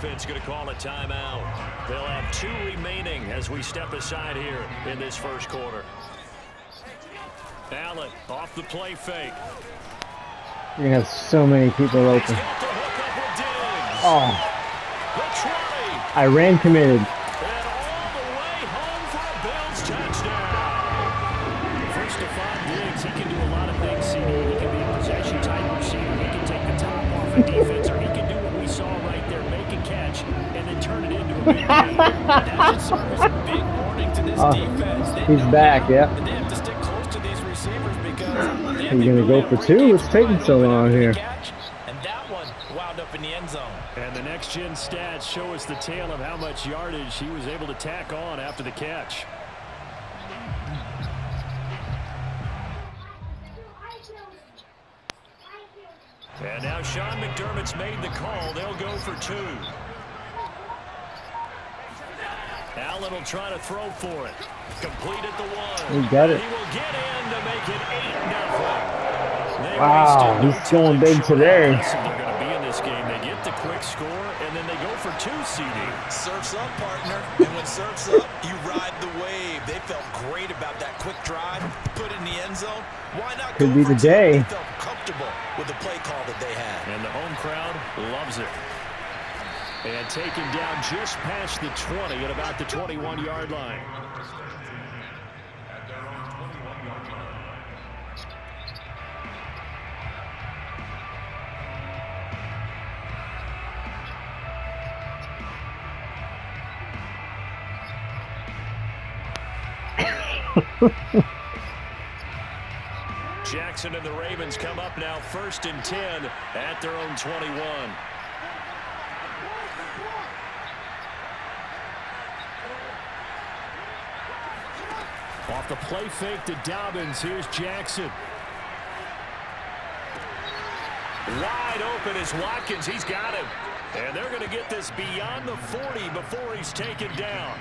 Defense going to call a timeout. They'll have 2 remaining as we step aside here in this first quarter. Allen off the play fake. You're going to have so many people open. Oh. I ran committed. And all the way home for a Bills touchdown. First to 5 Diggs, he can do a lot of things, CD. He can be a possession type receiver. He can take the top off a defense, or he can do what we saw right there, make a catch, and then turn it into a big game. That should serve as a big warning to this defense. He's back, yeah. They have to stick close to these receivers because Are you going to go for 2? It's taking so long here. And that one wound up in the end zone. And the next-gen stats show us the tale of how much yardage he was able to tack on after the catch. And now Sean McDermott's made the call. They'll go for 2. Allen will try to throw for it. Complete at the 1. He got it. He will get in to make it 8-0. Wow, he's going big today. They're going to be in this game. They get the quick score, and then they go for 2, CD. Surf's up, partner. And when surf's up, you ride the wave. They felt great about that quick drive, put in the end zone. Why not Could go be for the 2? day. They felt comfortable with the play call that they had. And the home crowd loves it. And taken down just past the 20 at about the 21-yard line. Jackson and the Ravens come up now 1st and 10 at their own 21. Off the play fake to Dobbins. Here's Jackson. Wide open is Watkins. He's got him. And they're going to get this beyond the 40 before he's taken down.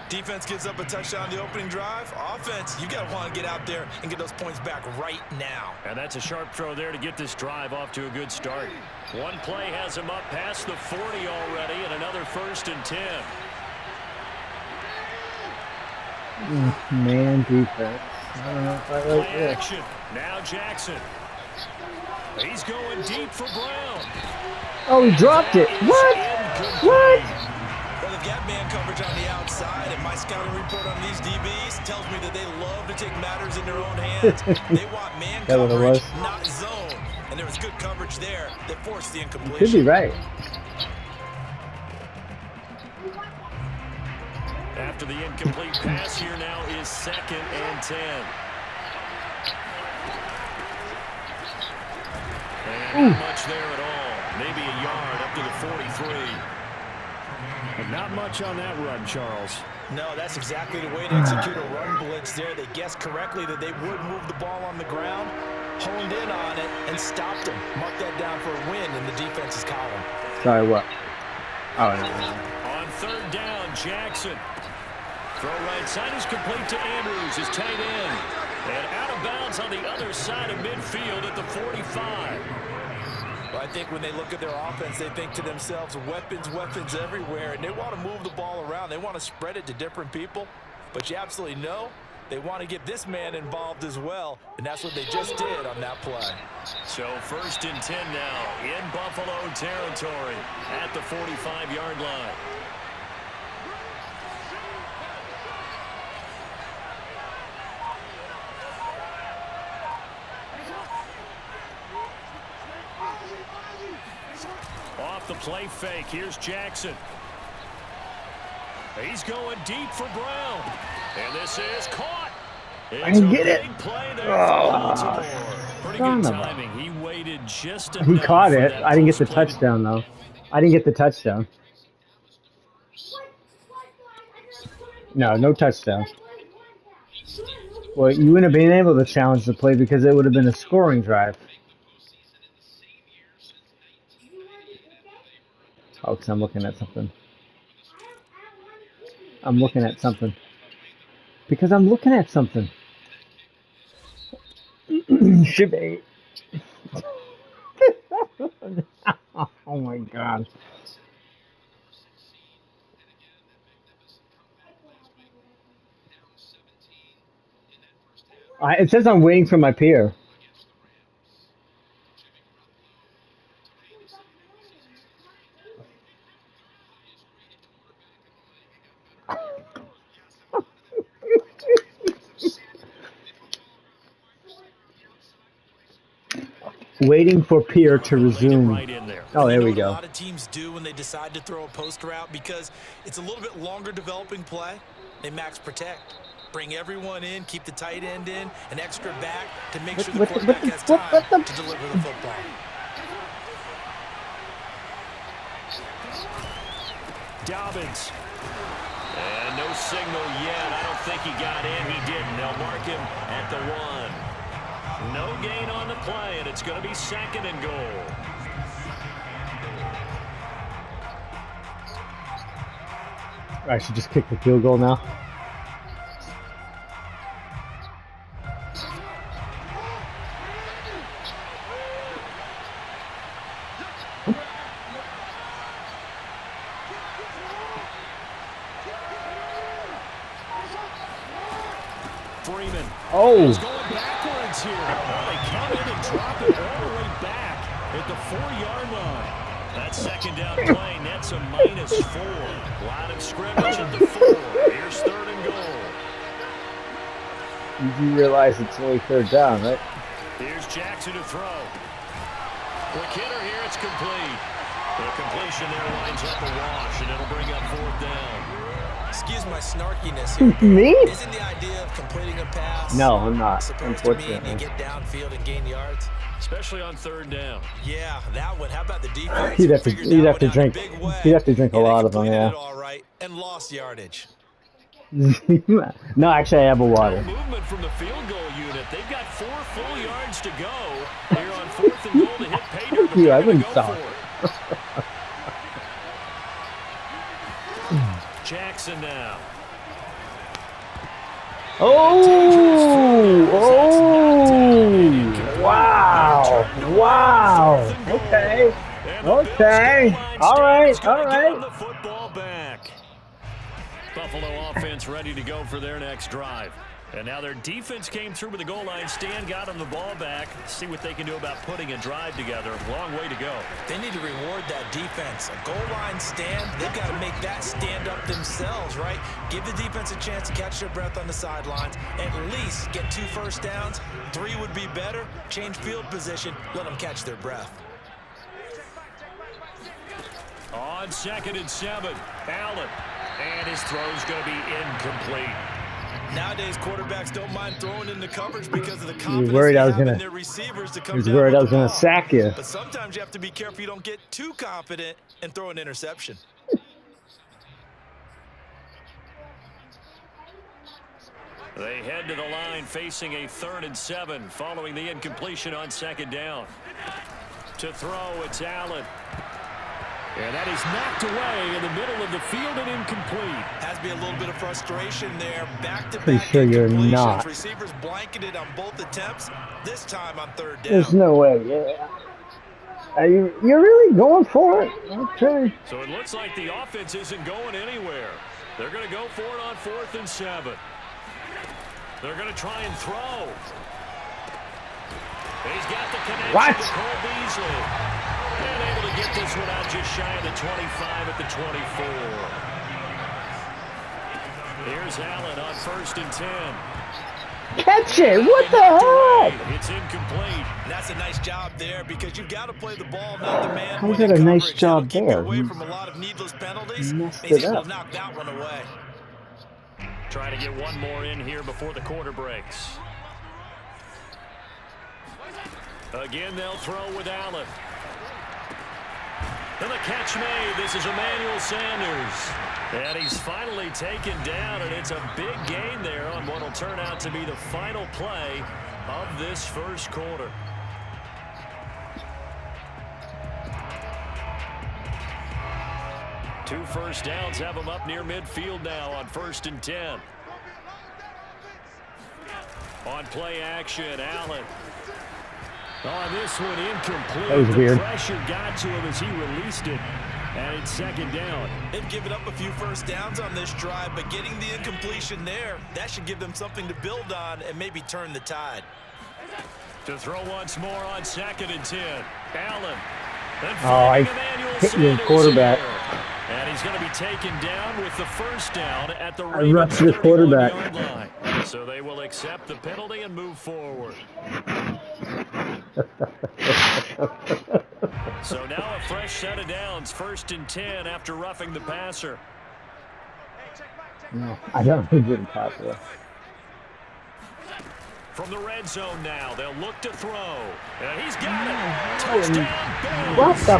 Defense gives up a touchdown the opening drive. Offense, you got to want to get out there and get those points back right now. And that's a sharp throw there to get this drive off to a good start. One play has him up past the 40 already, and another 1st and 10. Man, defense. I don't know if I like this. Action. Now Jackson. He's going deep for Brown. Oh, he dropped it. What? What? Well, they've got man coverage on the outside, and my scouting report on these DBs tells me that they love to take matters in their own hands. They want man coverage, not zone. And there was good coverage there that forced the incompletion. Could be right. After the incomplete pass, here now is 2nd and 10. And not much there at all. Maybe a yard up to the 43. But not much on that run, Charles. No, that's exactly the way to execute a run blitz there. They guessed correctly that they would move the ball on the ground, honed in on it, and stopped them. Mark that down for a win in the defense's column. Sorry, what? Oh, no. On 3rd down, Jackson. Throw right side is complete to Andrews, his tight end. And out of bounds on the other side of midfield at the 45. Well, I think when they look at their offense, they think to themselves, weapons, weapons everywhere, and they want to move the ball around. They want to spread it to different people, but you absolutely know they want to get this man involved as well, and that's what they just did on that play. So 1st and 10 now in Buffalo territory at the 45-yard line. Off the play fake, here's Jackson. He's going deep for Brown. And this is caught. I can get it. Pretty good timing. He waited just enough. He caught it. I didn't get the touchdown, though. I didn't get the touchdown. No, no touchdown. Well, you wouldn't have been able to challenge the play because it would have been a scoring drive. Oh, because I'm looking at something. I'm looking at something. Because I'm looking at something. Should be. Oh my God. It says I'm waiting for my peer. Waiting for peer to resume. Right in there. Oh, there we go. A go. lot of teams do when they decide to throw a post route because it's a little bit longer developing play. They max protect. Bring everyone in, keep the tight end in, an extra back to make sure the quarterback has time to deliver the football. Dobbins. And no signal yet. I don't think he got in. He didn't. They'll mark him at the 1. No gain on the play, and it's going to be 2nd and goal. I should just kick the field goal now. Freeman. Oh. He's going backwards here. They come in and drop it all the way back at the 4-yard line. That 2nd down play nets a -4. Line of scrimmage at the 4. Here's 3rd and goal. You do realize it's only 3rd down, right? Here's Jackson to throw. Quick hitter here. It's complete. The completion there lines up a wash, and it'll bring up 4th down. Excuse my snarkiness here. Me? Isn't the idea of completing a pass? No, I'm not. Supposed to mean you get downfield and gain yards? Especially on 3rd down. Yeah, that one. How about the defense? He'd have to drink. He'd have to drink a lot of them. Yeah. All right, and lost yardage. No, actually, I have a water. No movement from the field goal unit. They've got 4 full yards to go here on 4th and goal to hit pay dirt. Yeah, I wouldn't stop. Jackson now. Oh! Wow! Wow! Okay. Okay. All right. All right. The football back. Buffalo offense ready to go for their next drive. And now their defense came through with the goal line stand, got them the ball back. See what they can do about putting a drive together. Long way to go. They need to reward that defense. A goal line stand, they've got to make that stand up themselves, right? Give the defense a chance to catch their breath on the sidelines. At least get 2 first downs. 3 would be better. Change field position. Let them catch their breath. On 2nd and 7, Allen. And his throw's going to be incomplete. Nowadays, quarterbacks don't mind throwing into coverage because of the confidence worried they I was have gonna, in their receivers to come He's down worried with I was the going ball. to sack you. But sometimes you have to be careful you don't get too confident and throw an interception. They head to the line facing a 3rd and 7 following the incompletion on 2nd down. To throw, it's Allen. And that is knocked away in the middle of the field and incomplete. Has to be a little bit of frustration there. Back-to-back Pretty sure you're not. Receivers blanketed on both attempts, this time on 3rd down. There's no way. Yeah. You're really going for it? Okay. So it looks like the offense isn't going anywhere. They're going to go for it on 4th and 7. They're going to try and throw. He's got the connection to Cole Beasley. And able to get this one out just shy of the 25 at the 24. Here's Allen on 1st and 10. Catch it! What the heck? It's incomplete. And that's a nice job there because you've got to play the ball man to man. How's that a nice job keep there? You away from a lot of needless penalties. Messed He's it able up. to knock that one away. Trying to get one more in here before the quarter breaks. Again, they'll throw with Allen. And the catch made. This is Emmanuel Sanders. And he's finally taken down, and it's a big gain there on what will turn out to be the final play of this first quarter. Two first downs have them up near midfield now on 1st and 10. On play action, Allen. On this one, incomplete. That was weird. The pressure got to him as he released it. And it's second down. They've given up a few first downs on this drive, but getting the incompletion there, that should give them something to build on and maybe turn the tide. To throw once more on 2nd and 10. Allen. I hit your quarterback. And he's going to be taken down with the first down at the I rushed your quarterback. line. So they will accept the penalty and move forward. So now a fresh set of downs, 1st and 10 after roughing the passer. No, I don't think he didn't pass it. From the red zone now, they'll look to throw. And he's got it. Touchdown, Bills. What the?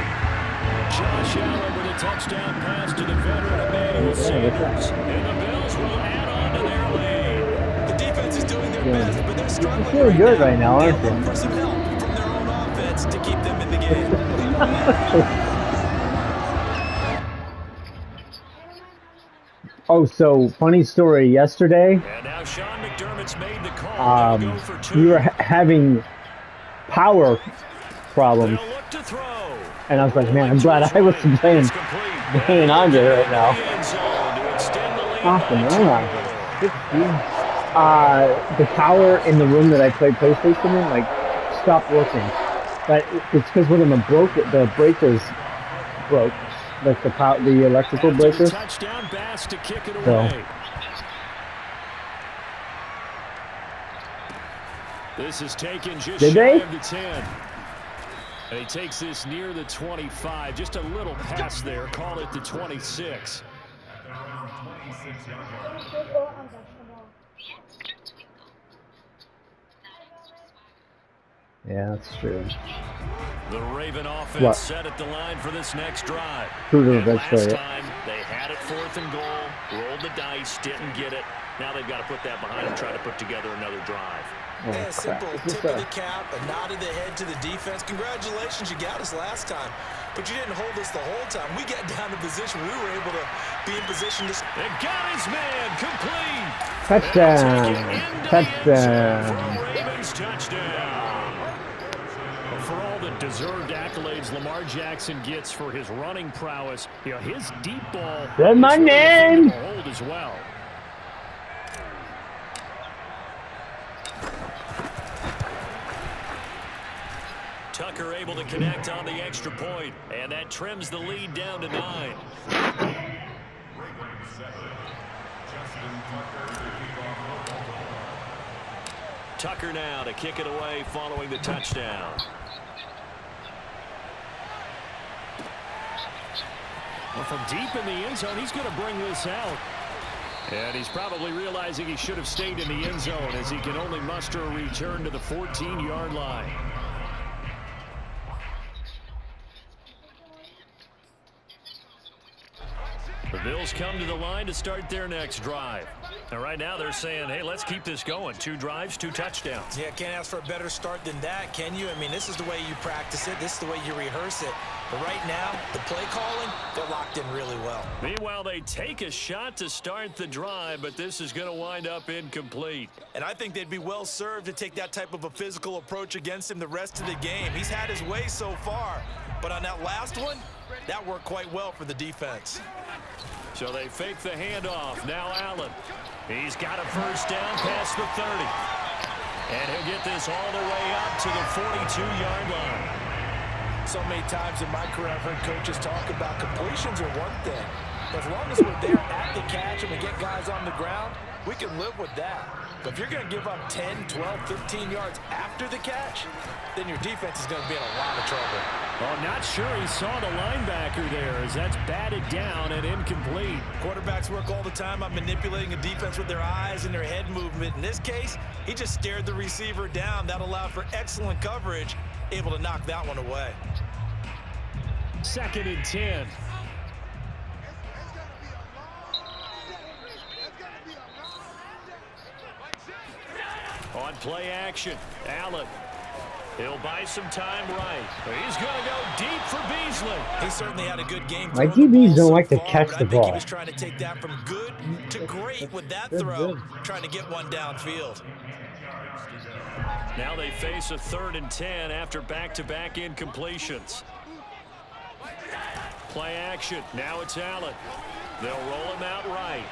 Josh Allen with a touchdown pass to the veteran Emmanuel Sanders. And the Bills will add on to their lead. The defense is doing their best, but they're struggling feeling good right now, aren't They'll you? look for some help from their own offense to keep them in the game. Oh, so funny story. Yesterday, And now Sean McDermott's made the call. They'll go for 2. we were having power problems, They'll look to throw. and I was like, man, I'm glad I wasn't playing Andre right now. Awesome, the power in the room that I played PlayStation in, like, stopped working. But it's because one of them broke. The breakers broke, like the electrical breakers. Touchdown pass to kick it So. away. This is taken just Did shy they? of the 10. And he takes this near the 25. Just a little pass there. Call it the 26. Yeah, that's true. The Raven offense set at the line for this next drive. True, And that's last right. time, they had it 4th and goal, rolled the dice, didn't get it. Now they've got to put that behind and try to put together another drive. Oh, Yeah, crap. simple tip of the cap, a nod of the head to the defense. Congratulations, you got us last time, but you didn't hold us the whole time. We got down to position. We were able to be in position to... They got his man complete. Touchdown! For a Touchdown! Ravens touchdown. Well, for all the deserved accolades Lamar Jackson gets for his running prowess, you know, his deep ball Good morning! hold as well. Tucker able to connect on the extra point, and that trims the lead down to 9. Tucker now to kick it away following the touchdown. Well, from deep in the end zone, he's going to bring this out. And he's probably realizing he should have stayed in the end zone as he can only muster a return to the 14-yard line. The Bills come to the line to start their next drive. And right now they're saying, hey, let's keep this going. 2 drives, 2 touchdowns. Yeah, can't ask for a better start than that, can you? I mean, this is the way you practice it. This is the way you rehearse it. But right now, the play calling, they're locked in really well. Meanwhile, they take a shot to start the drive, but this is going to wind up incomplete. And I think they'd be well served to take that type of a physical approach against him the rest of the game. He's had his way so far. But on that last one, that worked quite well for the defense. So they fake the handoff. Now Allen. He's got a first down past the 30. And he'll get this all the way up to the 42-yard line. So many times in my career, I've heard coaches talk about completions are one thing. But as long as we're there at the catch and we get guys on the ground, we can live with that. But if you're going to give up 10, 12, 15 yards after the catch, then your defense is going to be in a lot of trouble. Well, I'm not sure he saw the linebacker there as that's batted down and incomplete. Quarterbacks work all the time on manipulating a defense with their eyes and their head movement. In this case, he just stared the receiver down. That allowed for excellent coverage, able to knock that one away. 2nd and 10. On play action, Allen. He'll buy some time right. He's going to go deep for Beasley. He certainly had a good game. My DBs don't like to catch but the I think he ball. was trying to take that from good to great with that throw, trying to get one downfield. Now they face a 3rd and 10 after back-to-back incompletions. Play action. Now it's Allen. They'll roll him out right.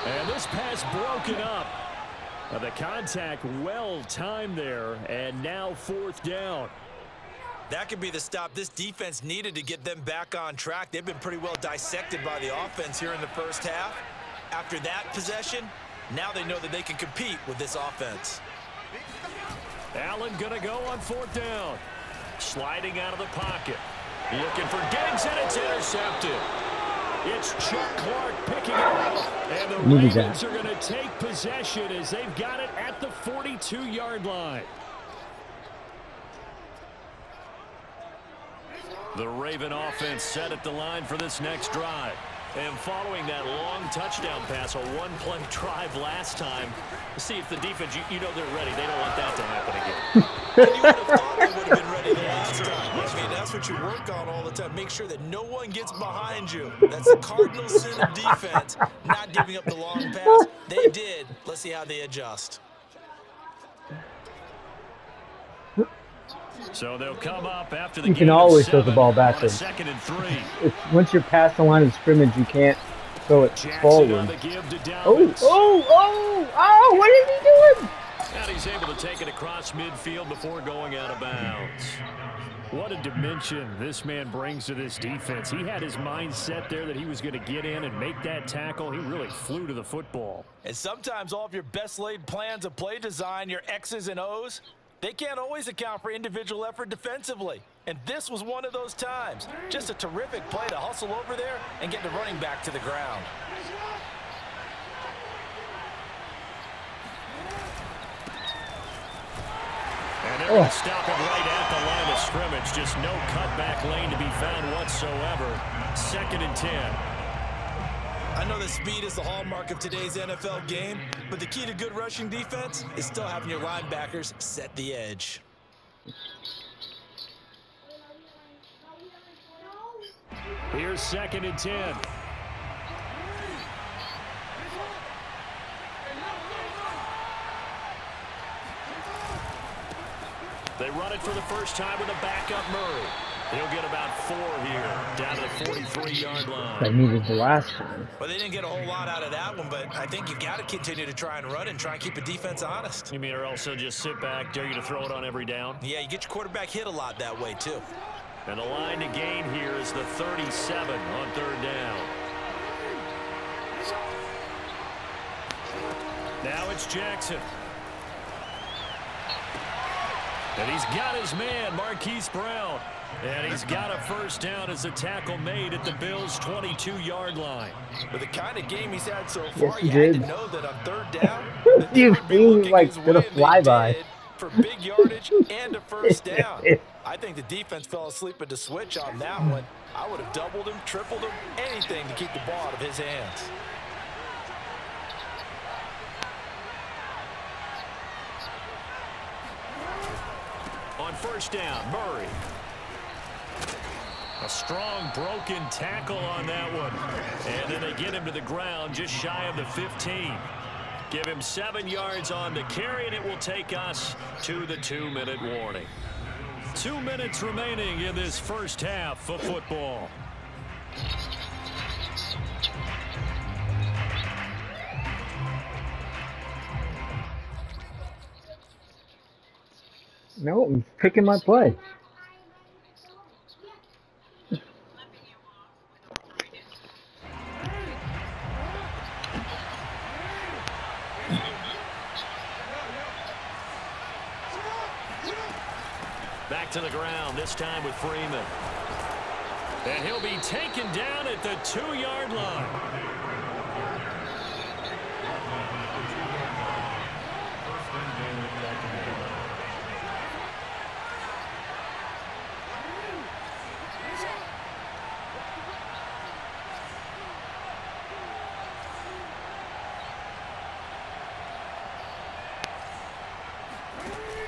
And this pass broken up. The contact well timed there, and now 4th down. That could be the stop this defense needed to get them back on track. They've been pretty well dissected by the offense here in the first half. After that possession, now they know that they can compete with this offense. Allen gonna go on 4th down. Sliding out of the pocket. Looking for Diggs, and it's intercepted. It's Chuck Clark picking it up. And the Ravens are going to take possession as they've got it at the 42-yard line. The Raven offense set at the line for this next drive. And following that long touchdown pass, a one-play drive last time, see if the defense, you know they're ready. They don't want that to happen again. And you would have thought they would have been ready the last time. I mean, that's what you work on all the time. Make sure that no one gets behind you. That's the cardinal sin of defense, not giving up the long pass. They did. Let's see how they adjust. So they'll come up after the You can always throw the ball backwards. 2nd and 3. Once you're past the line of scrimmage, you can't throw it forward. Oh, what is he doing? And he's able to take it across midfield before going out of bounds. What a dimension this man brings to this defense. He had his mind set there that he was going to get in and make that tackle. He really flew to the football. And sometimes all of your best laid plans of play design, your X's and O's, they can't always account for individual effort defensively. And this was one of those times. Just a terrific play to hustle over there and get the running back to the ground. And they're going to stop him right at the line of scrimmage. Just no cutback lane to be found whatsoever. 2nd and 10. I know that speed is the hallmark of today's NFL game, but the key to good rushing defense is still having your linebackers set the edge. Here's 2nd and 10. They run it for the first time with a backup Murray. He'll get about 4 here, down to the 43-yard line. I needed the last time. Well, they didn't get a whole lot out of that one, but I think you've got to continue to try and run and try and keep the defense honest. You mean or also just sit back, dare you to throw it on every down? Yeah, you get your quarterback hit a lot that way, too. And the line to gain here is the 37 on 3rd down. Now it's Jackson. And he's got his man, Marquise Brown. And he's got a first down as the tackle made at the Bills' 22-yard line. With the kind of game he's had so far, yes, he you did. had to know that on 3rd down, Dude, he was like gonna fly by. For big yardage and a first down. I think the defense fell asleep at the switch on that one. I would have doubled him, tripled him, anything to keep the ball out of his hands. On first down, Murray. A strong broken tackle on that one. And then they get him to the ground just shy of the 15. Give him 7 yards on the carry, and it will take us to the 2-minute warning. 2 minutes remaining in this first half of football. No, I'm picking my play. Back to the ground, this time with Freeman. And he'll be taken down at the 2-yard line.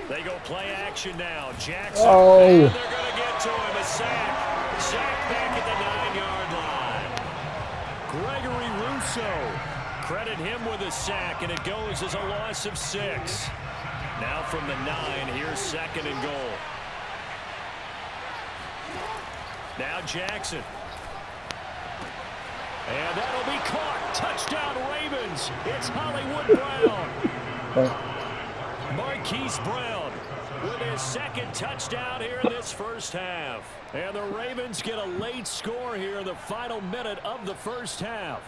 They go play action now. Jackson. Oh. And they're going to get to him. A sack. Sack back at the 9-yard line. Gregory Rousseau. Credit him with a sack, and it goes as a loss of 6. Now from the 9, here's 2nd and goal. Now Jackson. And that'll be caught. Touchdown Ravens. It's Hollywood Brown. Marquise Brown with his second touchdown here in this first half. And the Ravens get a late score here in the final minute of the first half.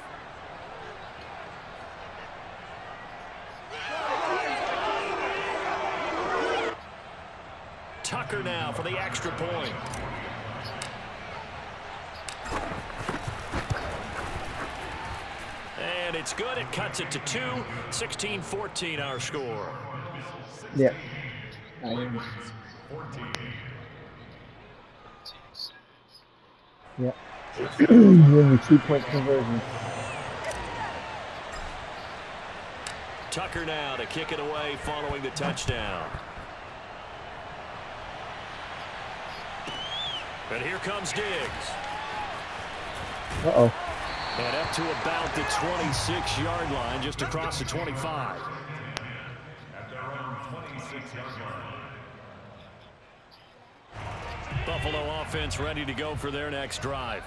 Tucker now for the extra point. And it's good. It cuts it to 2. 16-14 our score. Yeah. Yeah. Then the 2-point conversion. Tucker now to kick it away following the touchdown. And here comes Diggs. Uh-oh. And up to about the 26-yard line, just across the 25. At their own 26-yard line. Buffalo offense ready to go for their next drive.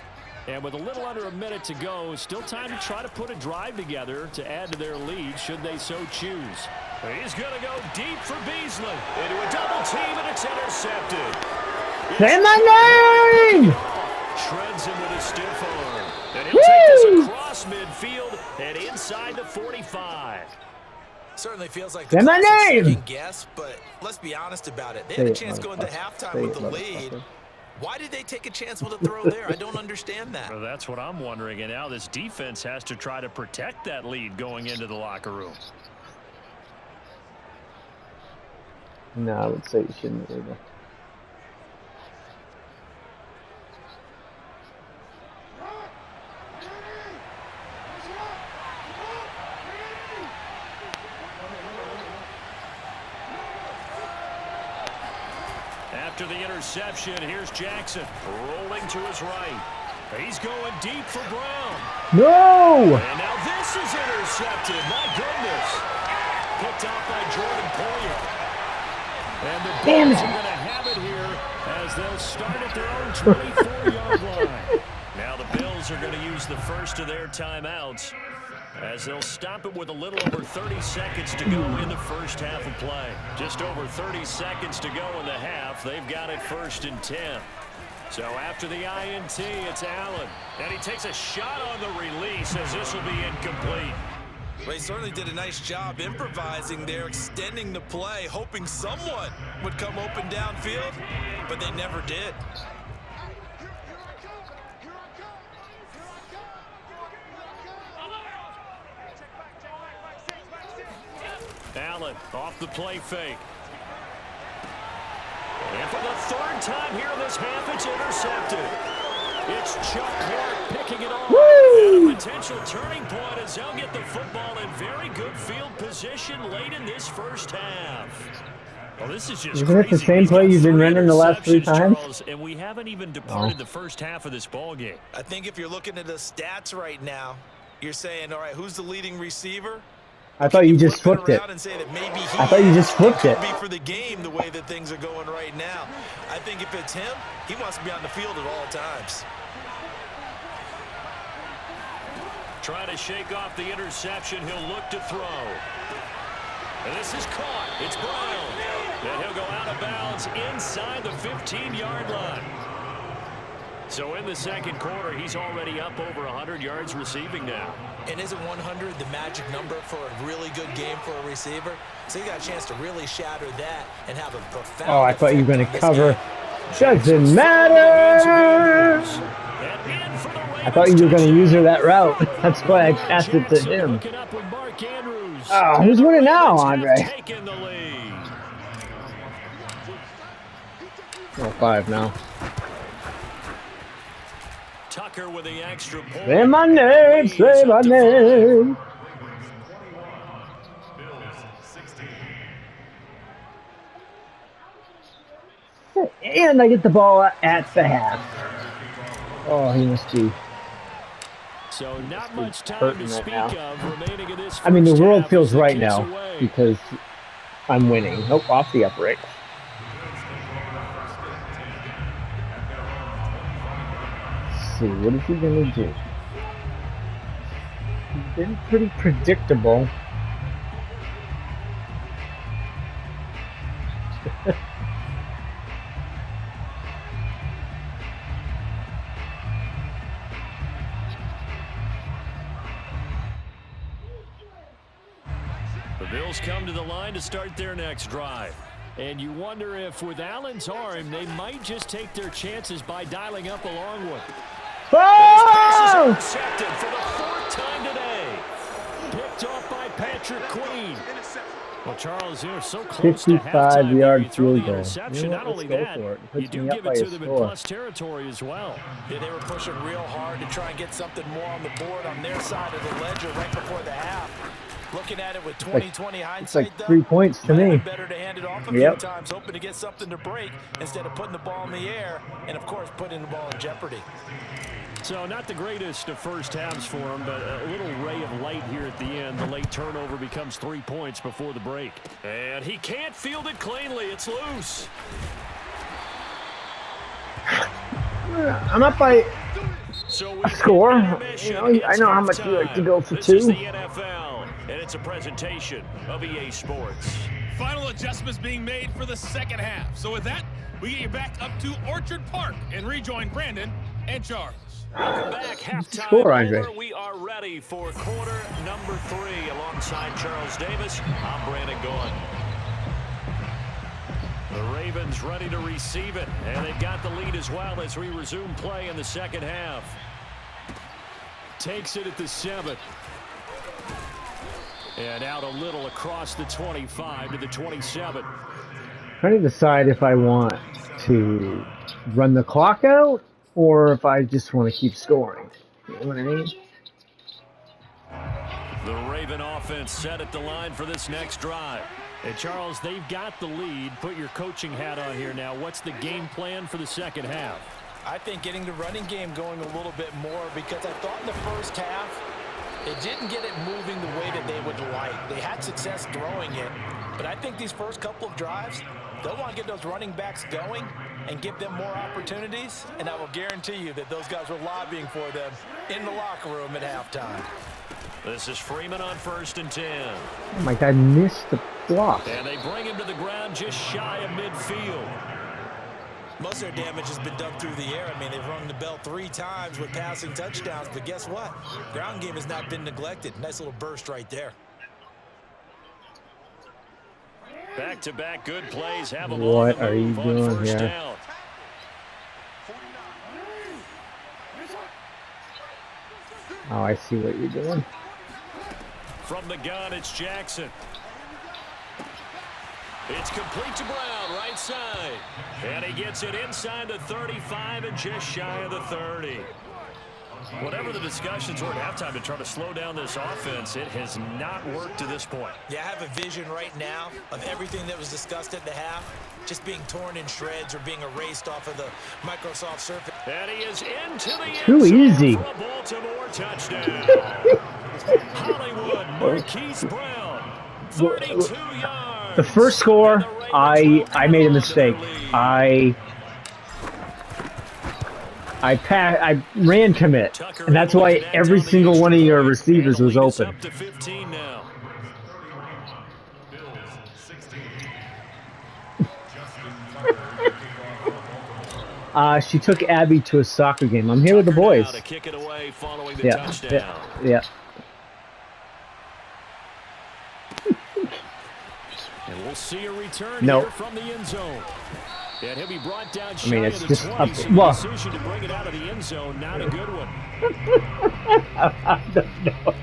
And with a little under a minute to go, still time to try to put a drive together to add to their lead should they so choose. He's going to go deep for Beasley. Into a double team, and it's intercepted. Say my name! Shreds him with a stiff arm. And he'll take this across midfield and inside the 45. Certainly feels like the Say my classic name! second guess, but let's be honest about it. They had a chance going to halftime with the lead. Why did they take a chance with a throw there? I don't understand that. Well, that's what I'm wondering. And now this defense has to try to protect that lead going into the locker room. No, I would say you shouldn't either. After the interception, here's Jackson rolling to his right. He's going deep for Brown. No! And now this is intercepted. My goodness. Picked off by Jordan Poyer. And the Bills are going to have it here as they'll start at their own 24-yard line. Now the Bills are going to use the first of their timeouts as they'll stop it with a little over 30 seconds to go in the first half of play. Just over 30 seconds to go in the half. They've got it 1st and 10. So after the INT, it's Allen. And he takes a shot on the release as this will be incomplete. Well, he certainly did a nice job improvising there, extending the play, hoping someone would come open downfield, but they never did. Allen off the play fake. And for the 3rd time here in this half, it's intercepted. It's Chuck Clark picking it off. And a potential turning point as they'll get the football in very good field position late in this first half. Well, this is just Isn't it the same play you've been running the last 3 times? Charles, and we haven't even departed the first half of this ball game. I think if you're looking at the stats right now, you're saying, all right, who's the leading receiver? I thought you just flipped it. And say that maybe I thought you just flipped it. Be for the game the way that things are going right now. I think if it's him, he wants to be on the field at all times. Trying to shake off the interception. He'll look to throw. And this is caught. It's Brown. And he'll go out of bounds inside the 15-yard line. So in the second quarter, he's already up over 100 yards receiving now. And isn't 100 the magic number for a really good game for a receiver? So you got a chance to really shatter that and have a profound. Oh, I thought you were going to cover. Doesn't matter. I thought you were going to use her that route. That's why I passed it to him. Oh, who's winning now, Andre? Oh, 5 now. Tucker with the extra point. Say my name, say my name. And I get the ball at the half. Oh, he must be. So not much time to speak of remaining in this. I mean, the world feels right now because I'm winning. Nope, off the upright. see. What is he going to do? He's been pretty predictable. The Bills come to the line to start their next drive. And you wonder if with Allen's arm, they might just take their chances by dialing up a long one. Oh! Intercepted for the 4th time today. Picked off by Patrick Queen. Well, Charles, you're so close to halftime. 55-yard You throw the field goal. interception. You know Not what, only let's go that, for it. It you puts do me up give by it a to them in score. plus territory as well. Yeah, they were pushing real hard to try and get something more on the board on their side of the ledger right before the half. Looking at it with 20/20 hindsight, it's like 3 points to me. Better to hand it off a few times, hoping to get something to break instead of putting the ball in the air and, of course, putting the ball in jeopardy. So not the greatest of first halves for him, but a little ray of light here at the end. The late turnover becomes 3 points before the break. And he can't field it cleanly. It's loose. I'm up by So a score. You know, I know how much you like to go for This is two. the NFL, and it's a presentation of EA Sports. Final adjustments being made for the second half. So with that, we get you back up to Orchard Park and rejoin Brandon and Charles. Welcome back. Halftime Score, Andre. over. We are ready for quarter number 3. Alongside Charles Davis, I'm Brandon Goin. The Ravens ready to receive it, and they've got the lead as well as we resume play in the second half. Takes it at the 7. And out a little across the 25 to the 27. Trying to decide if I want to run the clock out or if I just want to keep scoring. You know what I mean? The Raven offense set at the line for this next drive. And Charles, they've got the lead. Put your coaching hat on here now. What's the game plan for the second half? I think getting the running game going a little bit more, because I thought in the first half it didn't get it moving the way that they would like. They had success throwing it, but I think these first couple of drives, they'll want to get those running backs going and give them more opportunities, and I will guarantee you that those guys were lobbying for them in the locker room at halftime. This is Freeman on 1st and 10. Oh my God, missed the block. And they bring him to the ground just shy of midfield. Most of their damage has been done through the air. I mean, they've rung the bell 3 times with passing touchdowns, but guess what? Ground game has not been neglected. Nice little burst right there. Back-to-back good plays. Have them What on the are you move on doing first here? down. Oh, I see what you're doing. From the gun, it's Jackson. It's complete to Brown, right side. And he gets it inside the 35 and just shy of the 30. Whatever the discussions were at halftime to try to slow down this offense, it has not worked to this point. Yeah, I have a vision right now of everything that was discussed at the half just being torn in shreds or being erased off of the Microsoft Surface. And he is into the end Too zone easy. for a Baltimore touchdown. Hollywood, Marquise Brown, 32 yards. The first score, I made a mistake. I ran commit, and that's why every single one of your receivers was open. Up to 15 now. She took Abby to a soccer game. I'm here with the boys. To kick it away following the Yeah, touchdown. yeah. And we'll see a return Nope. here from the end zone. And he'll be brought down I mean, shy it's of the just 20, up. so the Well, decision to bring it out of the end zone, not a good one. I don't know.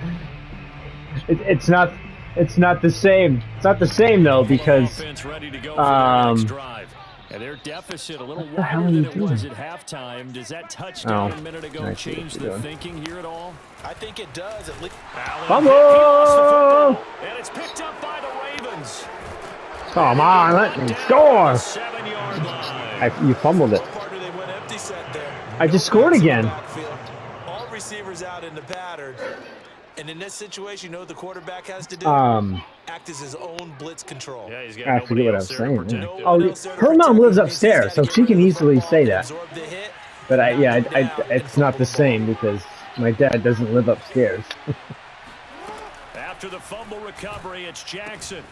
It's not. It's not the same. It's not the same though because Offense ready to go for their next drive. And their deficit a little the hell wider are than you it was doing? at halftime. Does that touchdown Oh, a minute ago I see what change you're the doing. thinking here at all? I think it does. At least. Allen, Fumble! he lost the football, and it's picked up by the Ravens. come on, let me score. 7-yard line. You fumbled it. Part of they went empty set there. I just scored again. Backfield. All receivers out in the pattern. And in this situation, you know what the quarterback has to do? Act as his own blitz control. Yeah, he's got I forget nobody what I else was there to saying. protect him. Oh, her mom lives upstairs, so she can easily say that. Absorb the hit But it's not the same because my dad doesn't live upstairs. After the fumble recovery, it's Jackson.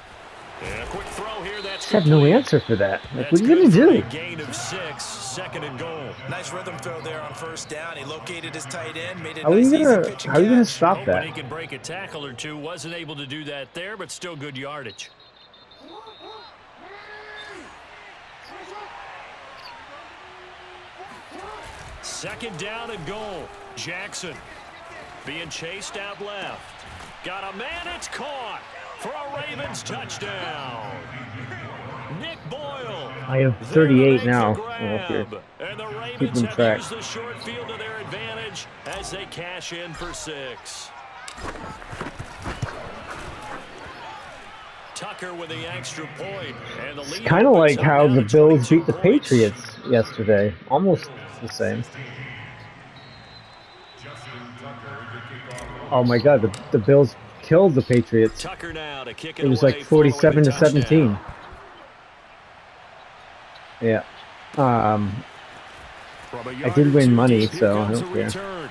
And a quick throw here. That's I have no answer for that. Like, what are you gonna do? do? Gain of 6, second and goal. Nice rhythm throw there on first down. He located his tight end, made it How are you gonna stop Hoping that? he can break a tackle or two. Wasn't able to do that there, but still good yardage. Second down and goal. Jackson being chased out left. Got a man, it's caught for a Ravens touchdown. Nick Boyle. I have 38 now. And the Ravens have used the short field to their advantage as they cash in for 6. Tucker with the extra point. And the lead It's kind of like how the Bills beat the Patriots yesterday. Almost the same. Oh my God, the Bills killed the Patriots. Tucker now to kick It was like 47-17. Yeah. I did win money, so I don't care.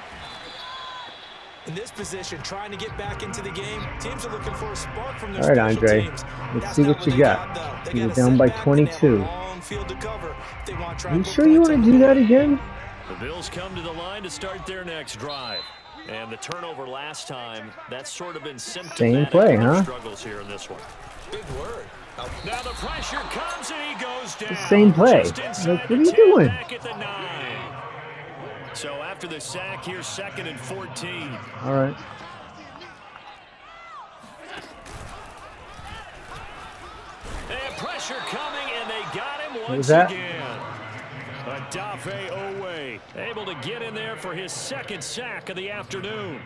In this position, trying to get back into the game, teams are looking for a spark from their All right, Andre. Let's see what you got. You're down by 22. Are you sure you want to do that again? The Bills come to the line to start their next drive. And the turnover last time, that's sort of been symptomatic Same play, huh? Struggles here in this one. Big word. Now the pressure comes and he goes down. The same play. Like, what are you doing? Back at the 9. So after the sack, here's 2nd and 14. All right. And pressure coming, and they got him What once was that? again. Adafe Owe able to get in there for his 2nd sack of the afternoon.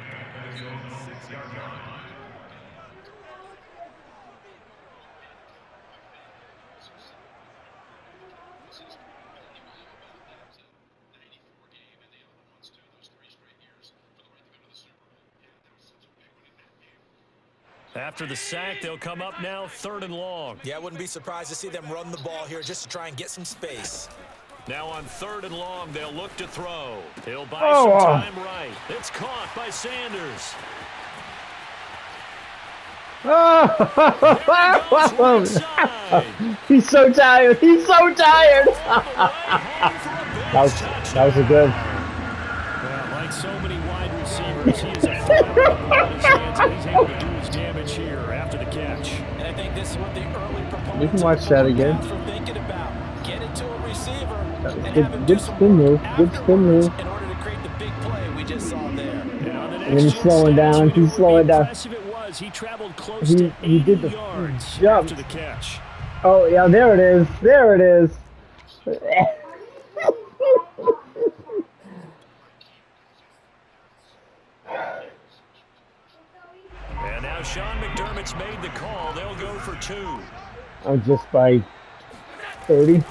After the sack, they'll come up now 3rd and long. Yeah, I wouldn't be surprised to see them run the ball here just to try and get some space. Now on 3rd and long, they'll look to throw. He'll buy some time right. It's caught by Sanders. He's so tired. He's so tired. that was a good. Well, like so many wide receivers, he is a fire his hands, and he's able to do his damage here after the catch. And I think this is what the early proponents We can watch that again. were thinking about. Get it to a receiver Good spin move. Good spin move. in order to create the big play we just saw there. And then he's slowing down. He's slowing down. He traveled close to 80 he did the yards jump. after the catch. Oh yeah, there it is. There it is. And now Sean McDermott's made the call. They'll go for 2. I'm just by 30.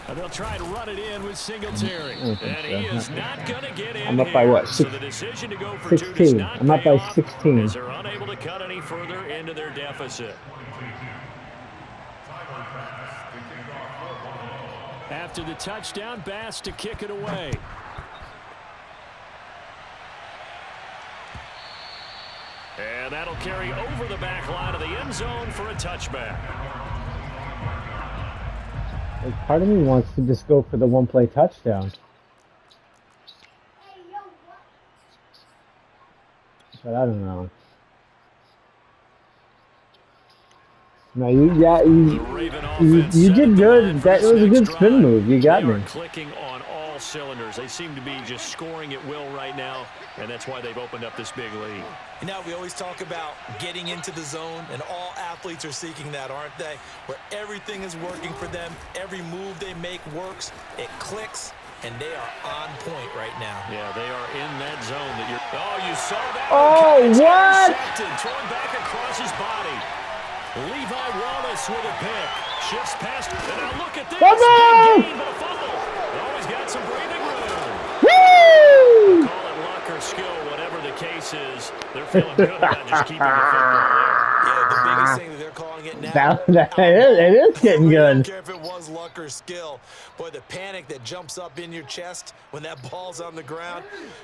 And they'll try to run it in with Singletary. And he is not going to get in. I'm up by what? So the decision to go for 16. I'm up by 16. As they're unable to cut any further into their deficit. After the touchdown, Bass to kick it away. And that'll carry over the back line of the end zone for a touchback. Like, part of me wants to just go for the one-play touchdown. But I don't know. No, you did good. That was a good spin move. You got me. Clicking on all cylinders. They seem to be just scoring at will right now, and that's why they've opened up this big lead. You know, we always talk about getting into the zone, and all athletes are seeking that, aren't they? Where everything is working for them, every move they make works, it clicks, and they are on point right now. Yeah, they are in that zone that you're. Oh, you saw that? Oh, what? Throwing back across his body. Levi Wallace with a pick. Shifts past. And now look at this. Big gain, but a fumble. Always got some breathing room. Woo! Call it luck or skill, whatever the case is. They're feeling good about just keeping the football there. Yeah, the biggest thing that they're calling it now. It is getting I don't good. care if it was luck or skill. Boy, the panic that jumps up in your chest when that ball's on the ground,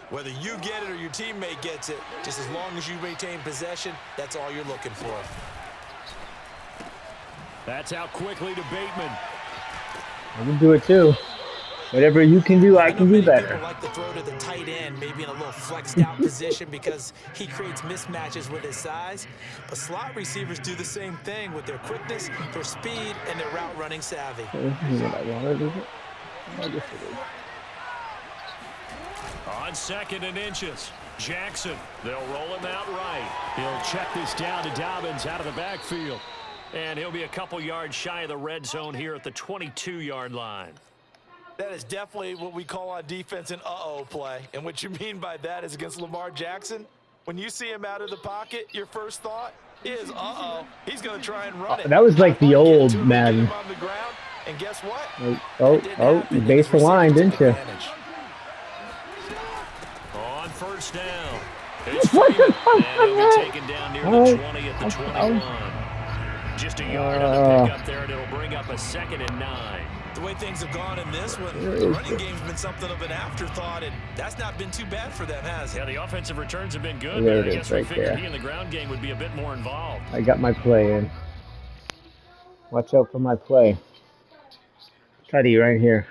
whether you get it or your teammate gets it, just as long as you maintain possession, that's all you're looking for. That's out quickly to Bateman. I can do it too. Whatever you can do, I can do better. People like to throw to the tight end, maybe in a little flexed out position because he creates mismatches with his size. But slot receivers do the same thing with their quickness, their speed, and their route running savvy. This is what I wanted, is it? I guess it is. On 2nd and inches, Jackson. They'll roll him out right. He'll check this down to Dobbins out of the backfield. And he'll be a couple yards shy of the red zone here at the 22-yard line. That is definitely what we call on defense an uh-oh play. And what you mean by that is against Lamar Jackson, when you see him out of the pocket, your first thought is, uh-oh, he's going to try and run it. That was like the old Madden. On the ground, and guess what? You based the line, didn't you? On 1st down. It's Freeman, and he'll be taken down near the 20 at the 21. Just a yard on the pickup there, and it'll bring up a 2nd and 9. The way things have gone in this one, the running game's been something of an afterthought, and that's not been too bad for them, has it? Yeah, the offensive returns have been good, There but it I is, guess we right figured there. he in the ground game would be a bit more involved. I got my play in. Watch out for my play. Cuddy right here.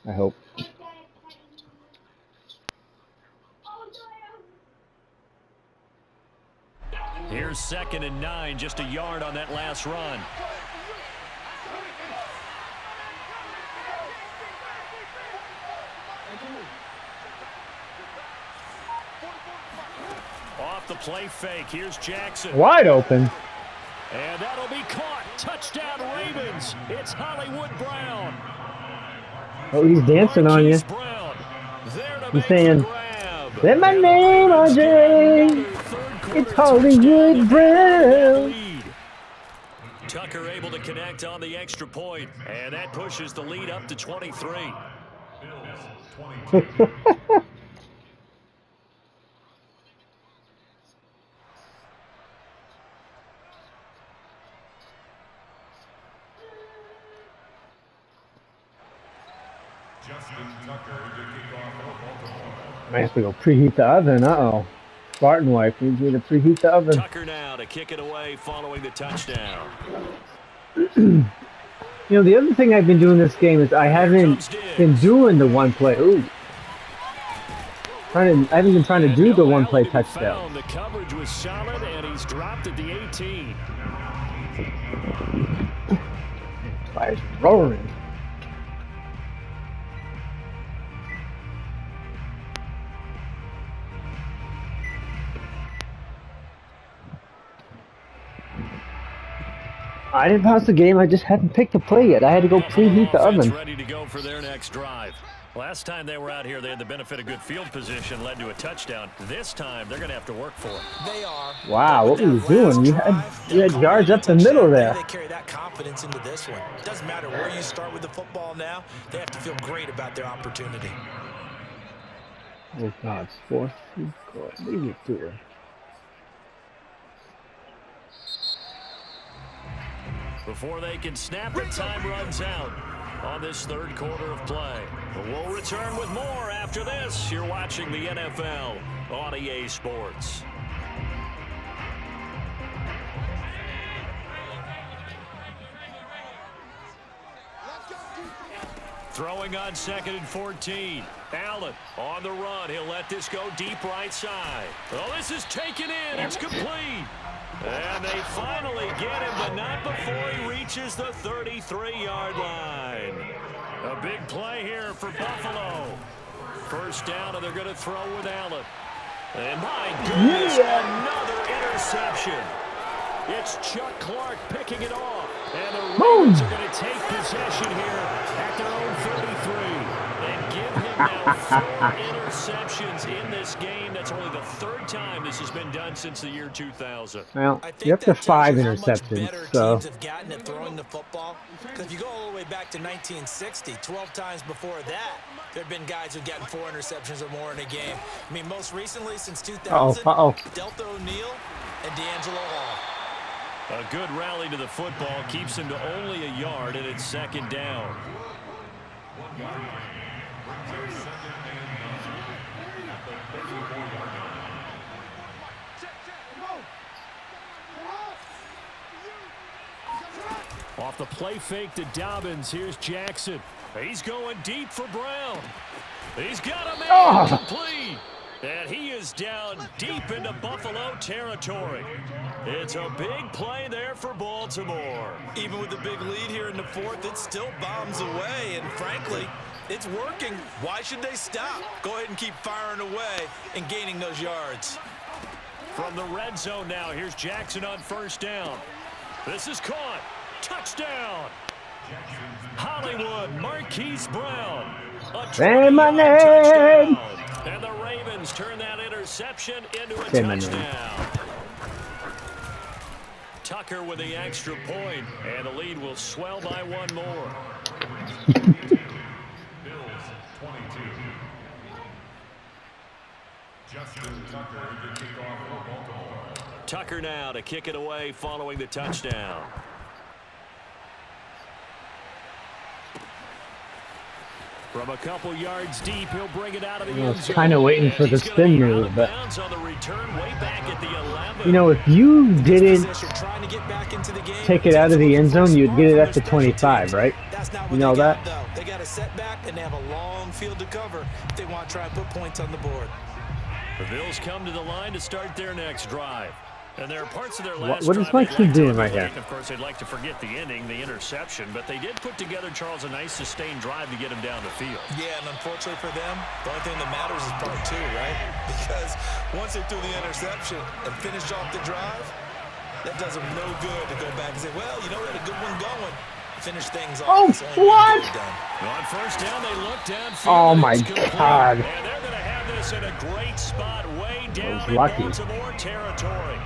I hope. Here's 2nd and 9, just a yard on that last run. Off the play fake, here's Jackson. Wide open. And that'll be caught. Touchdown Ravens. It's Hollywood Brown. Oh, he's dancing on you. Brown, there to He's make saying, the grab. say my name, RJ. It's Hollywood Brown. Tucker able to connect on the extra point, and that pushes the lead up to 23. I have to go preheat the oven. Uh-oh. Spartan wife needs me to preheat the oven. Tucker now to kick it away following the touchdown. You know, the other thing I've been doing this game is I haven't been doing the one play. Ooh. I haven't been trying to do the one play touchdown. The coverage was solid, and he's dropped at the 18. Fire's roaring. I didn't pass the game. I just hadn't picked a play yet. I had to go preheat the oven. Ready to go for their next drive. Last time they were out here, they had the benefit of good field position, led to a touchdown. This time, they're going to have to work for it. They are. Wow, what were you doing? You had yards up the middle there. They carry that confidence into this one. Doesn't matter where you start with the football now. They have to feel great about their opportunity. Oh, God. Fourth. Leave it to her. Before they can snap, the time runs out on this third quarter of play. But we'll return with more after this. You're watching the NFL on EA Sports. Throwing on 2nd and 14. Allen on the run. He'll let this go deep right side. Oh, this is taken in. It's complete. And they finally get him, but not before he reaches the 33-yard line. A big play here for Buffalo. First down, and they're going to throw with Allen. And my goodness, another interception. It's Chuck Clark picking it off. And the Ravens are going to take possession here at their own 33 and give him now 4 interceptions in this game. That's only the 3rd time this has been done since the year 2000. Well, I you're think up to that tells 5 you how much interceptions, better so teams have gotten at throwing the football. Because if you go all the way back to 1960, 12 times before that, there have been guys who've gotten 4 interceptions or more in a game. I mean, most recently, since 2000, Delta O'Neal and D'Angelo Hall. A good rally to the football keeps him to only a yard, and it's 2nd down. Off the play fake to Dobbins, here's Jackson. He's going deep for Brown. He's got a man complete. And he is down deep into Buffalo territory. It's a big play there for Baltimore. Even with the big lead here in the 4th, it still bombs away. And frankly, it's working. Why should they stop? Go ahead and keep firing away and gaining those yards. From the red zone now, here's Jackson on 1st down. This is caught. Touchdown. Hollywood, Marquise Brown. A 20-yard touchdown. And the Ravens turn that interception into a touchdown. Tucker with the extra point, and the lead will swell by 1 more. Bills 22. Justin Tucker, the kickoff for Baltimore. Tucker now to kick it away following the touchdown. From a couple yards deep, he'll bring it out of the end zone. Kind of waiting for the spin move, but on the return, way back at the 11. you know, if you didn't take it out of the end zone, you'd get it at the 25, right? You know that? They got a setback and they have a long field to cover if they want to try and put points on the board. The Bills come to the line to start their next drive. And there are parts of their last what is drive Mike doing right here? Of course, they'd like to forget the ending, the interception, but they did put together, Charles, a nice sustained drive to get him down the field. Yeah, and unfortunately for them, the only thing that matters is part 2, right? Because once they threw the interception and finished off the drive, that does them no good to go back and say, well, you know, we had a good one going. Finish things off. Oh, what? On 1st down, they look downfield. Oh, my God. And they're going to have this in a great spot way down in lucky. Baltimore territory.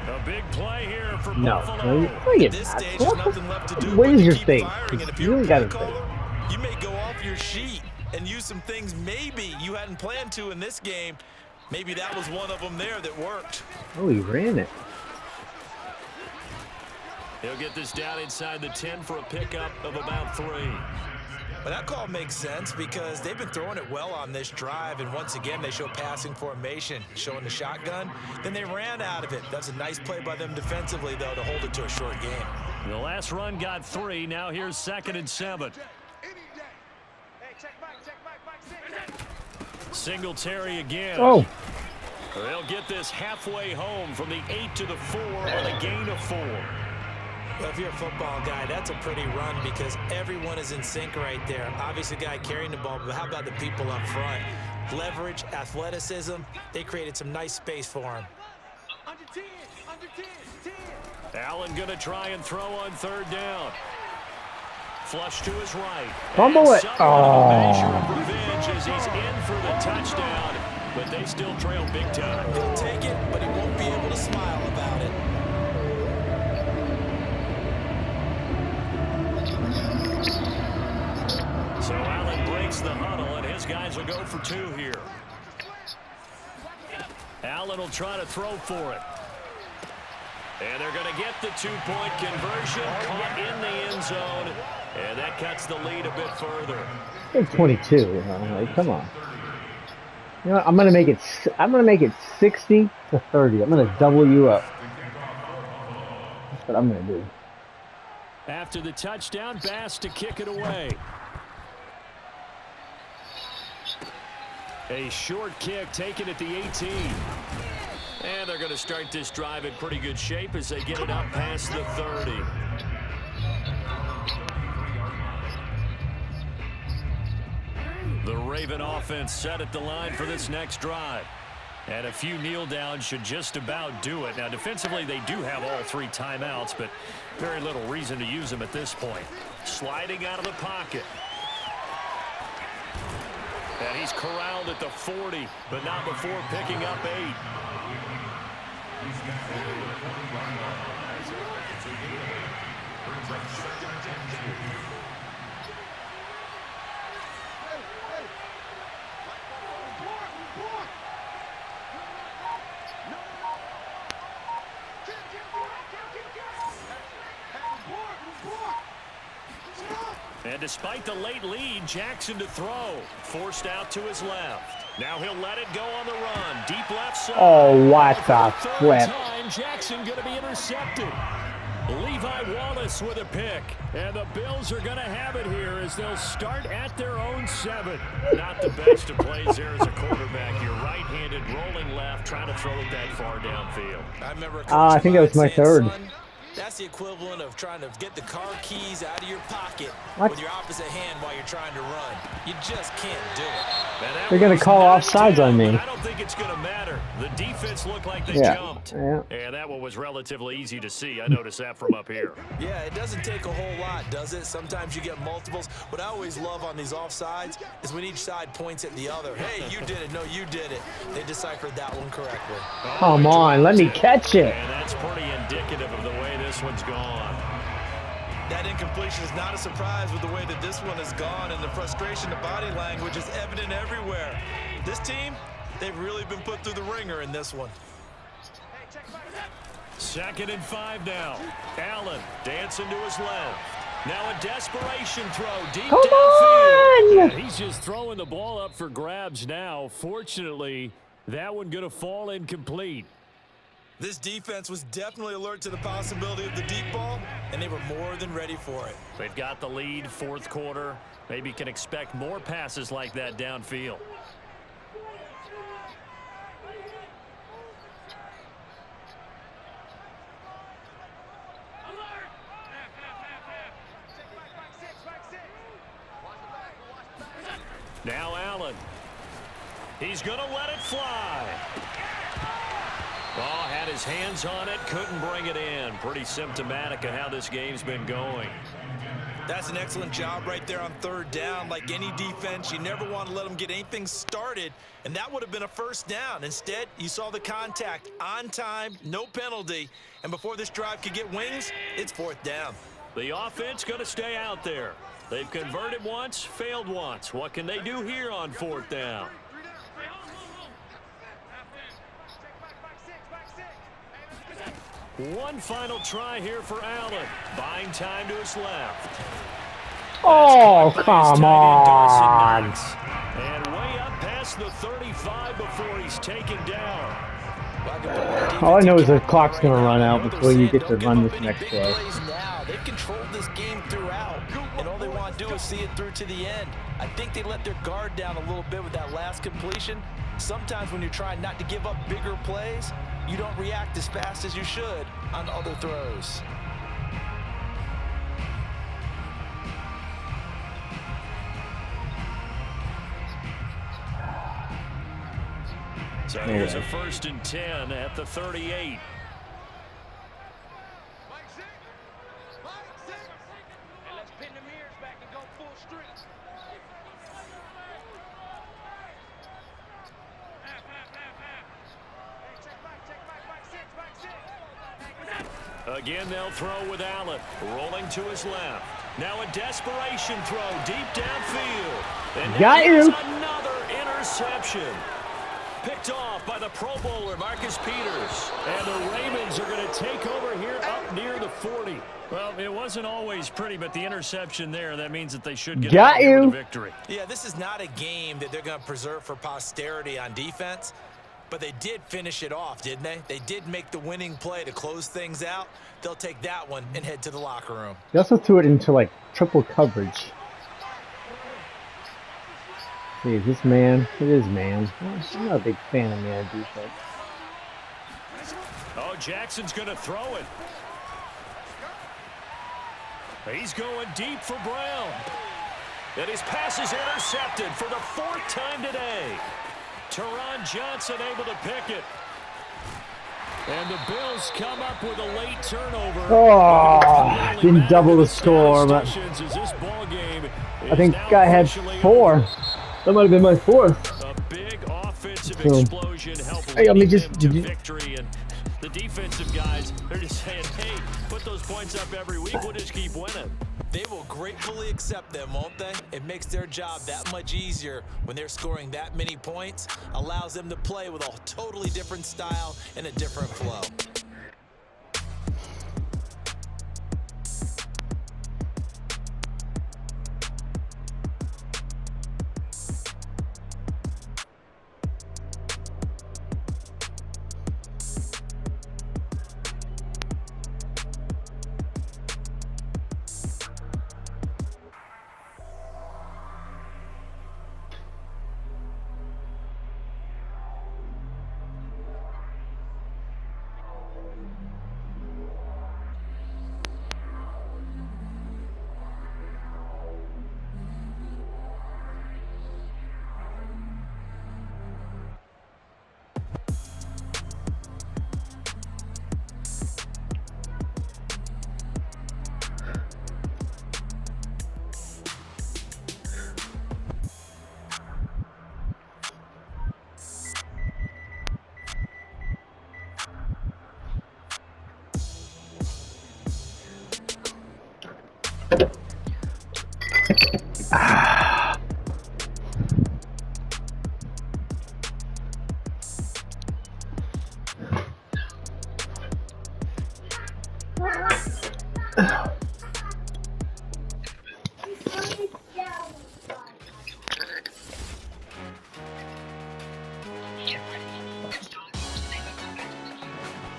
A big play here for No, Buffalo. At this stage, there's nothing left to do what but is to your keep thing? firing. And if You you're a really got play to caller, you may go off your sheet and use some things maybe you hadn't planned to in this game. Maybe that was one of them there that worked. Oh, he ran it. He'll get this down inside the 10 for a pickup of about 3. But that call makes sense because they've been throwing it well on this drive, and once again they show passing formation, showing the shotgun. Then they ran out of it. That's a nice play by them defensively, though, to hold it to a short game. The last run got 3. Now here's 2nd and 7. Singletary again. Oh, They'll get this halfway home from the 8 to the 4 on a gain of 4. Well, if you're a football guy, that's a pretty run because everyone is in sync right there. Obviously, the guy carrying the ball, but how about the people up front? Leverage, athleticism, they created some nice space for him. Allen going to try and throw on 3rd down. Flush to his right. Fumble it. Oh. Measure of revenge as he's in for the touchdown, but they still trail big time. He'll take it, but he won't be able to smile about it. So Allen breaks the huddle, and his guys will go for 2 here. Allen will try to throw for it. And they're going to get the 2-point conversion, caught in the end zone, and that cuts the lead a bit further. it's 22. You know, like, come on. You know, I'm gonna make it 60 to 30. I'm gonna double you up. That's what I'm gonna do. After the touchdown, Bass to kick it away. A short kick taken at the 18. And they're going to start this drive in pretty good shape as they get it up past the 30. The Raven offense set at the line for this next drive. And a few kneel downs should just about do it. Now, defensively, they do have all 3 timeouts, but very little reason to use them at this point. Sliding out of the pocket. And he's corralled at the 40, but not before picking up 8. And despite the late lead, Jackson to throw. Forced out to his left. Now he'll let it go on the run. Deep left side. Oh, what the flip. Time, Jackson going to be intercepted. Levi Wallace with a pick. And the Bills are going to have it here as they'll start at their own 7. Not the best of plays there as a quarterback. You're right-handed, rolling left, trying to throw it that far downfield. I remember I think that was my third. Son, that's the equivalent of trying to get the car keys out of your pocket What? with your opposite hand while you're trying to run. You just can't do it. They're going to call offsides on me. I don't think it's going to matter. The defense looked like they jumped. Yeah. And that one was relatively easy to see. I noticed that from up here. Yeah, it doesn't take a whole lot, does it? Sometimes you get multiples. What I always love on these offsides is when each side points at the other. Hey, you did it. No, you did it. They deciphered that one correctly. Come on, let me catch it. And that's pretty indicative of the way this one's gone. That incompletion is not a surprise with the way that this one has gone, and the frustration, the body language is evident everywhere. This team, they've really been put through the ringer in this one. 2nd and 5 now. Allen dancing to his left. Now a desperation throw deep Come downfield. on! Yeah, he's just throwing the ball up for grabs now. Fortunately, that one going to fall incomplete. This defense was definitely alert to the possibility of the deep ball, and they were more than ready for it. They've got the lead, 4th quarter. Maybe can expect more passes like that downfield. Now Allen. He's going to let it fly. Oh, had his hands on it, couldn't bring it in. Pretty symptomatic of how this game's been going. That's an excellent job right there on 3rd down. Like any defense, you never want to let them get anything started, and that would have been a 1st down. Instead, you saw the contact on time, no penalty, and before this drive could get wings, it's 4th down. The offense going to stay out there. They've converted once, failed once. What can they do here on 4th down? One final try here for Allen. Buying time to his left. Oh, come on. And way up past the 35 before he's taken down. All I know is the clock's going to run out before you get to run this next play. They've controlled this game throughout, and all they want to do is see it through to the end. I think they let their guard down a little bit with that last completion. Sometimes when you're trying not to give up bigger plays, you don't react as fast as you should on other throws. So here's a 1st and 10 at the 38. Again, they'll throw with Allen, rolling to his left. Now a desperation throw deep downfield. And got you. Another interception. Picked off by the Pro Bowler, Marcus Peters. And the Ravens are going to take over here up near the 40. Well, it wasn't always pretty, but the interception there, that means that they should get the victory. Yeah, this is not a game that they're going to preserve for posterity on defense. But they did finish it off, didn't they? They did make the winning play to close things out. They'll take that one and head to the locker room. They also threw it into, like, triple coverage. See, is this man? It is man. I'm not a big fan of man defense. Oh, Jackson's going to throw it. He's going deep for Brown. And his pass is intercepted for the 4th time today. Teron Johnson able to pick it. And the Bills come up with a late turnover. Oh, didn't double the score, but I think guy had 4. That might have been my fourth. A big offensive So, explosion helped hey, let me lead just- them to victory. And the defensive guys, they're just saying, hey, put those points up every week. We'll just keep winning. They will gratefully accept them, won't they? It makes their job that much easier when they're scoring that many points. Allows them to play with a totally different style and a different flow.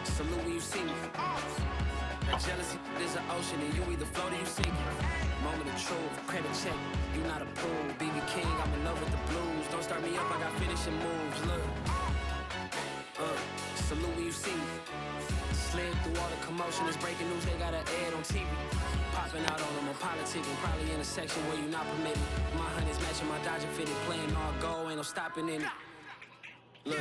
Salute when you see me. That jealousy is an ocean, and you either float or you sink. Moment of truth, credit check. You not a pool, BB King. I'm in love with the blues. Don't start me up, I got finishing moves. Look, salute when you see me. Slid through all the commotion, it's breaking news. They got an ad on TV. Popping out on them, I'm politicking. Probably in a section where you not permitted. My honey's matching my Dodger fitted, playing all go, ain't no stopping in it. Look,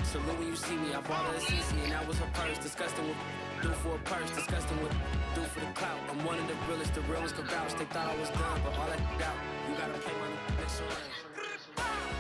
salute when you see me. I bought her a CC and that was her purse. Disgusting with do for a purse. Disgusting with do for the clout. I'm one of the realest could vouch. They thought I was done, but all that out. You gotta play my next one.